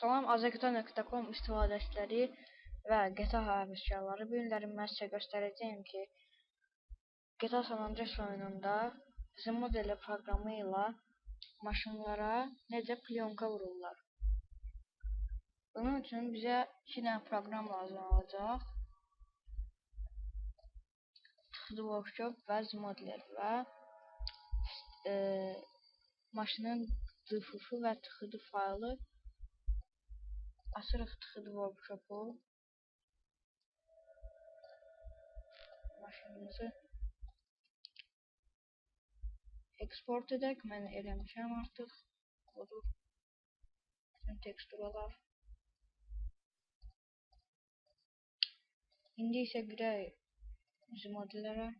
Salam, azekta.com istifadəçiləri və GTA həvəskarları. Bu günlərim mən sizə göstərəcəyim ki, GTA San Andreas oyununda Z modeli proqramı ilə maşınlara necə plyonka vururlar. Bunun üçün bizə 2 dənə proqram lazım olacaq. TXD Workshop və Z model və maşının DFF və TXD faylı. Açırıq TXD Workshop-u. Maşınımızı eksport edək. Mən eləmişəm artıq. Odur. Bütün teksturalar. İndi isə girək Z modellərə.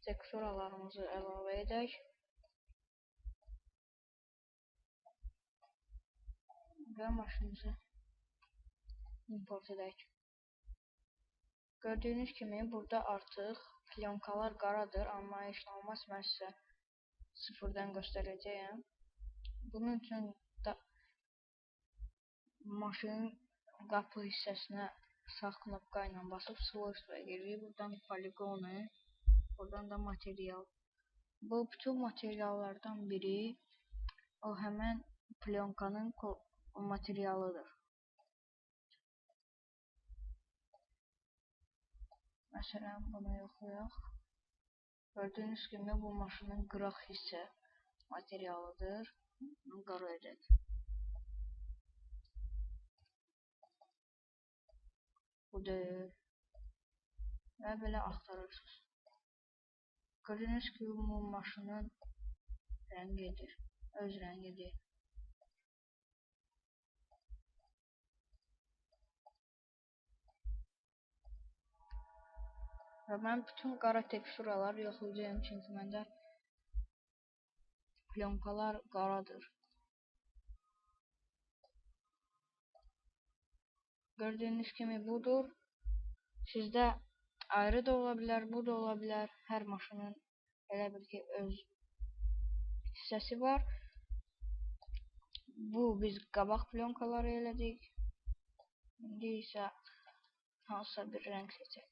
Teksturalarımızı əlavə edək. Və maşınımızı import edək. Gördüyünüz kimi burada artıq plyonkalar qaradır, amma heç nə olmaz, mən sizə sıfırdan göstərəcəyəm. Bunun üçün maşının qapı hissəsinə sağ knopka ilə basıb svойства giririk. Buradan poligonu, buradan da material. Bu bütün materiallardan biri o həmən plyonkanın materialıdır. Məsələn, bunu yoxlayaq. Gördüyünüz kimi bu maşının qıraq hissə materialıdır. Bunu qara edək. Bu deyil. Və belə axtarırsınız. Gördüyünüz kimi bu maşının rəngidir. Öz rəngidir. Və mən bütün qara teksturaları yoxlayacağım, çünki məndə plyonkalar qaradır. Gördüyünüz kimi budur. Sizdə ayrı da ola bilər, bu da ola bilər. Hər maşının elə bil ki öz hissəsi var. Bu biz qabaq plyonkaları elədik. İndi isə hansısa bir rəng seçək.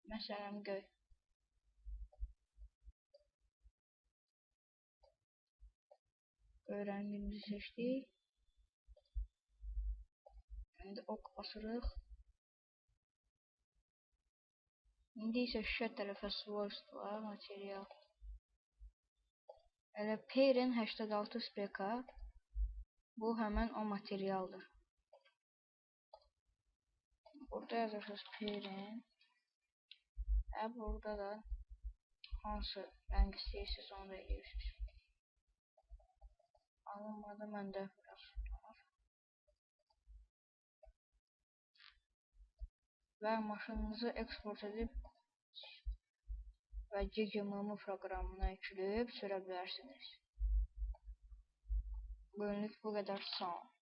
Məsələn, göy. Göy rəngimizi seçdik. İndi ok basırıq. İndi isə şüşə tərəfə svойства, material. Elə Peyren 86 speka. Bu həmən o materialdır. Burada yazırsınız Peyren. Və burada da hansı rəng istəyirsiniz onu da eləyirsiniz. Alınmadı, məndə biraz var. Və maşınınızı eksport edib və GGMM proqramına yükləyib sürə bilərsiniz. Bugünlük bu qədər, sağ olun.